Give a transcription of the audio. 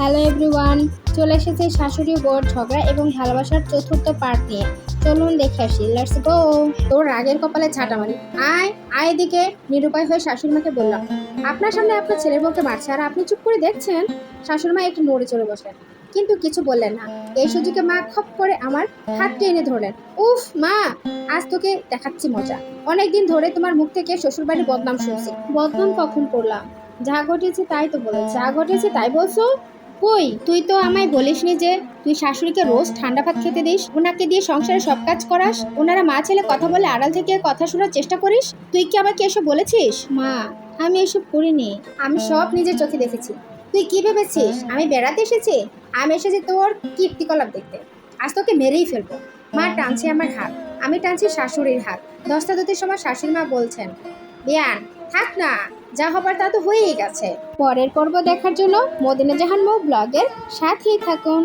Hello everyone, চলে এসেছে শাশুড়ি বউয়ের ঝগড়া এবং ভালোবাসার চতুর্থ পার্ট নিয়ে। চলুন দেখে আসি, লেটস গো। তোর রাগের কপালে ঝাঁটা মারি। আয় আয় এদিকে। নিরুপায় হয়ে শাশুড়ি মাকে বললাম, আপনার সামনে আপনার ছেলের বউকে মারছে আর আপনি চুপ করে দেখছেন। শাশুড়ি মা একটু নড়ে চড়ে বসলেন, কিন্তু কিছু বললেন না। এই সুযোগে মা খপ করে আমার হাত টেনে ধরলেন। উফ মা, আজ তোকে দেখাচ্ছি মজা। অনেকদিন ধরে তোমার মুখ থেকে শ্বশুরবাড়ির বদনাম শুনছি। বদনাম কখন করলাম? যা ঘটেছে তাই তো বলেছি। যা ঘটেছে তাই বলছো? কই, তুই তো আমায় বলিসনি যে তুই শাশুড়িকে রোজ ঠান্ডা ভাত খেতে দিস, ওনাকে দিয়ে সংসারে সব কাজ করাস, ওনারা মা ছেলে কথা বলে আড়াল থেকে কথা শোনার চেষ্টা করিস। তুই কি আমাকে এসব বলেছিস? মা, আমি এসব করিনি। আমি সব নিজের চোখে দেখেছি। তুই কি ভেবেছিস আমি বেড়াতে এসেছি? আমি এসেছি তোর কীর্তিকলাপ দেখতে। আজ তোকে মেরেই ফেলবো। মা টানছে আমার হাত, আমি টানছি শাশুড়ির হাত। দশটা দুটির সময় শাশুড়ি মা বলছেন, বিয়ান থাক না, যা হবার তা তো হয়েই গেছে। পরের পর্ব দেখার জন্য মদিনা জাহান ব্লগের সাথেই থাকুন।